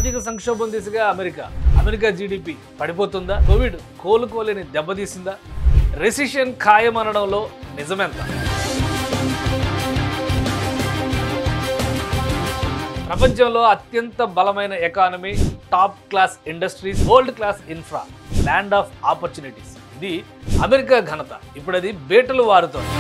ఆర్థిక సంక్షోభం దిశగా అమెరికా జీడిపి పడిపోతుందా? కోవిడ్ కోలుకోలేని దెబ్బతీసిందా? రెసిషన్ ఖాయమనడంలో నిజమెంత? ప్రపంచంలో అత్యంత బలమైన economy, top class industries, world class infra, land of opportunities, ఇది అమెరికా ఘనత. ఇప్పుడు అది బేటలు వారుతోంది.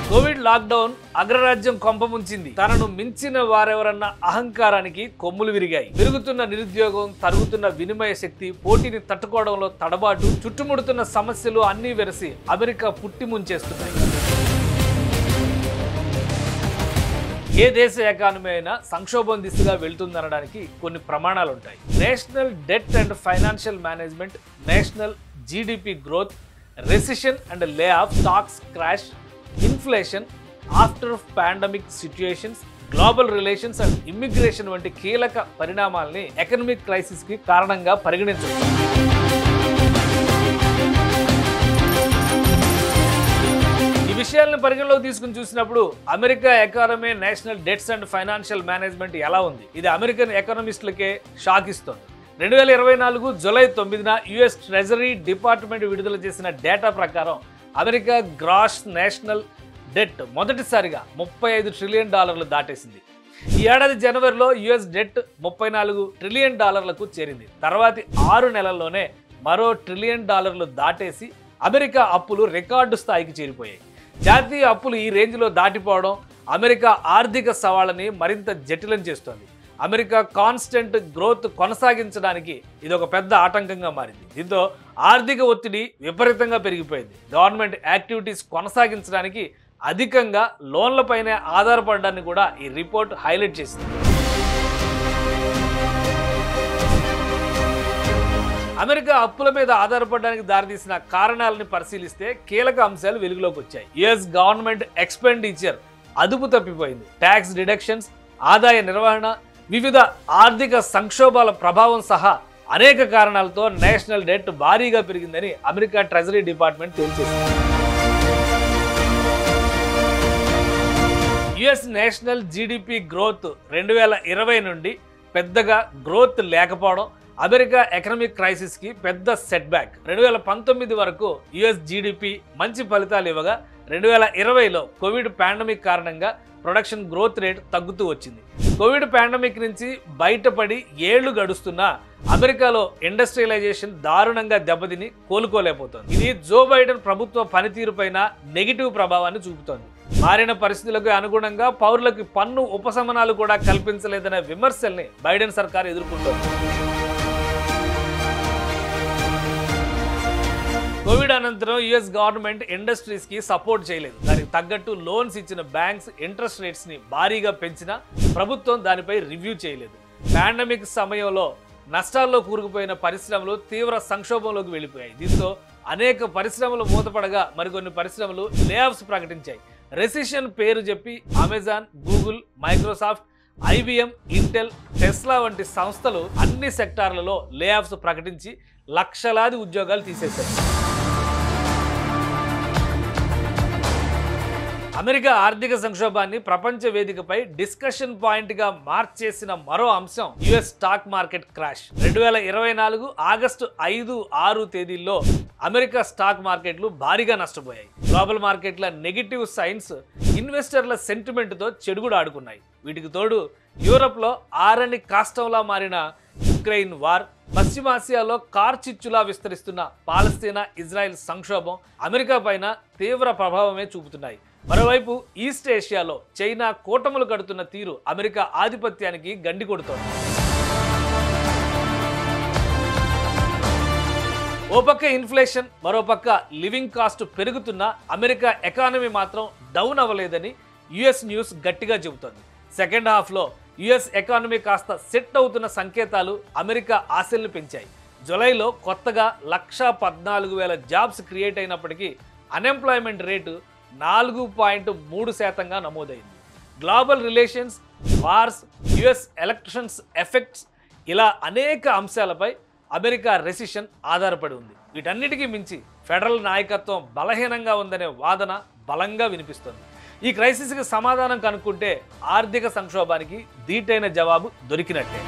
కోవిడ్ లాక్డౌన్ అగ్రరాజ్యం కొంపముంచింది. తనను మించిన వారెవరన్న అహంకారానికి కొమ్ములు విరిగాయి. పెరుగుతున్న నిరుద్యోగం, తరుగుతున్న వినిమయ శక్తి, పోటీని తట్టుకోవడంలో తడబాటు, చుట్టుముడుతున్న సమస్యలు అన్నీ వెరసి అమెరికా పుట్టి ముంచేస్తున్నాయి. ఏ దేశ ఎకానమీ అయినా సంక్షోభం దిశగా వెళ్తుందనడానికి కొన్ని ప్రమాణాలు ఉంటాయి. National debt and financial management, national GDP growth, recession and lay off, stocks crash, inflation, after pandemic situations, global relations and immigration వంటి కీలక పరిణామాల్ని ఎకనామిక్ క్రైసిస్ కి కారణంగా పరిగణించవచ్చు. ఈ విషయాలను పరిగణలోకి తీసుకుని చూసినప్పుడు America economy, national debts and financial management ఎలా ఉంది? ఇది అమెరికన్ ఎకనామిస్టులకే షాక్ ఇస్తోంది. 2024 జూలై 9న యుఎస్ ట్రెజరీ డిపార్ట్మెంట్ విడుదల చేసిన డేటా ప్రకారం అమెరికా గ్రాస్ నేషనల్ డెట్ మొదటిసారిగా $35 ట్రిలియన్ దాటేసింది. ఈ ఏడాది జనవరిలో యుఎస్ డెట్ $34 ట్రిలియన్ చేరింది. తర్వాతి 6 నెలల్లోనే మరో $1 ట్రిలియన్ దాటేసి అమెరికా అప్పులు రికార్డు స్థాయికి చేరిపోయాయి. జాతీయ అప్పులు ఈ రేంజ్లో దాటిపోవడం అమెరికా ఆర్థిక సవాళ్ళని మరింత జటిలం చేస్తోంది. అమెరికా కాన్స్టెంట్ గ్రోత్ కొనసాగించడానికి ఇది ఒక పెద్ద ఆటంకంగా మారింది. దీంతో ఆర్థిక ఒత్తిడి విపరీతంగా పెరిగిపోయింది. గవర్నమెంట్ యాక్టివిటీస్ కొనసాగించడానికి అధికంగా లోన్లపైనే ఆధారపడడాన్ని కూడా ఈ రిపోర్ట్ హైలైట్ చేసింది. అమెరికా అప్పుల మీద ఆధారపడడానికి దారితీసిన కారణాలను పరిశీలిస్తే కీలక అంశాలు వెలుగులోకి వచ్చాయి. యుఎస్ గవర్నమెంట్ ఎక్స్పెండిచర్ అదుపు తప్పిపోయింది. ట్యాక్స్ డిడక్షన్స్, ఆదాయ నిర్వహణ, వివిధ ఆర్థిక సంక్షోభాల ప్రభావం సహా అనేక కారణాలతో నేషనల్ డెట్ భారీగా పెరిగిందని అమెరికా ట్రెజరీ డిపార్ట్మెంట్ తేల్చేసింది. యుఎస్ నేషనల్ జీడిపి గ్రోత్ 2020 నుండి పెద్దగా గ్రోత్ లేకపోవడం అమెరికా ఎకనామిక్ క్రైసిస్ కి పెద్ద సెట్ బ్యాక్. 2019 వరకు యుఎస్ జీడిపి మంచి ఫలితాలు ఇవ్వగా 2020లో కోవిడ్ పాండమిక్ కారణంగా ప్రొడక్షన్ గ్రోత్ రేట్ తగ్గుతూ వచ్చింది. కోవిడ్ పాండమిక్ నుంచి బయటపడి ఏళ్లు గడుస్తున్నా అమెరికాలో ఇండస్ట్రియలైజేషన్ దారుణంగా దెబ్బతిని కోలుకోలేకపోతోంది. ఇది జో బైడెన్ ప్రభుత్వ పనితీరుపైన నెగిటివ్ ప్రభావాన్ని చూపుతోంది. మారిన పరిస్థితులకు అనుగుణంగా పౌరులకు పన్ను ఉపశమనాలు కూడా కల్పించలేదనే విమర్శల్ని బైడెన్ సర్కార్ ఎదుర్కొంటోంది. కోవిడ్ అనంతరం యుఎస్ గవర్నమెంట్ ఇండస్ట్రీస్ కి సపోర్ట్ చేయలేదు. దానికి తగ్గట్టు లోన్స్ ఇచ్చిన బ్యాంక్స్ ఇంట్రెస్ట్ రేట్స్ ని భారీగా పెంచినా ప్రభుత్వం దానిపై రివ్యూ చేయలేదు. పాండమిక్ సమయంలో నష్టాల్లో కూరుకుపోయిన పరిశ్రమలు తీవ్ర సంక్షోభంలోకి వెళ్ళిపోయాయి. దీంతో అనేక పరిశ్రమలు మూతపడగా మరికొన్ని పరిశ్రమలు లే ఆఫ్స్ ప్రకటించాయి. రెసిషన్ పేరు చెప్పి Amazon, Google, Microsoft, IBM, Intel, Tesla వంటి సంస్థలు అన్ని సెక్టార్లలో లే ఆఫ్స్ ప్రకటించి లక్షలాది ఉద్యోగాలు తీసేశాయి. అమెరికా ఆర్థిక సంక్షోభాన్ని ప్రపంచ వేదికపై డిస్కషన్ పాయింట్ గా మార్చేసిన మరో అంశం US stock market crash. 2024 August 5, 6 తేదీల్లో అమెరికా స్టాక్ మార్కెట్లు భారీగా నష్టపోయాయి. గ్లోబల్ మార్కెట్ల నెగిటివ్ సైన్స్ ఇన్వెస్టర్ల సెంటిమెంట్ తో చెడుగుడు ఆడుకున్నాయి. వీటికి తోడు యూరప్లో ఆరని కాష్టంలా మారిన ఉక్రెయిన్ వార్, పశ్చిమాసియాలో కార్చిచ్చులా విస్తరిస్తున్న పాలస్తీనా ఇజ్రాయెల్ సంక్షోభం అమెరికా పైన తీవ్ర ప్రభావమే చూపుతున్నాయి. మరోవైపు ఈస్ట్ ఏషియాలో చైనా కూటములు కడుతున్న తీరు అమెరికా ఆధిపత్యానికి గండి కొడుతోంది. ఓ పక్క ఇన్ఫ్లేషన్, మరోపక్క లివింగ్ కాస్ట్ పెరుగుతున్న అమెరికా ఎకానమీ మాత్రం డౌన్ అవ్వలేదని యుఎస్ న్యూస్ గట్టిగా చెబుతోంది. సెకండ్ హాఫ్లో యుఎస్ ఎకానమీ కాస్త సెట్ అవుతున్న సంకేతాలు అమెరికా ఆశల్ని పెంచాయి. జూలైలో కొత్తగా 114,000 జాబ్స్ క్రియేట్ అయినప్పటికీ అన్ఎంప్లాయ్మెంట్ రేటు 4.3% నమోదైంది. Global relations, wars, US elections effects, ఇలా అనేక అంశాలపై అమెరికా రెసిషన్ ఆధారపడి ఉంది. వీటన్నిటికీ మించి ఫెడరల్ నాయకత్వం బలహీనంగా ఉందనే వాదన బలంగా వినిపిస్తుంది. ఈ క్రైసిస్కి సమాధానం కనుక్కుంటే ఆర్థిక సంక్షోభానికి ధీటైన జవాబు దొరికినట్టే.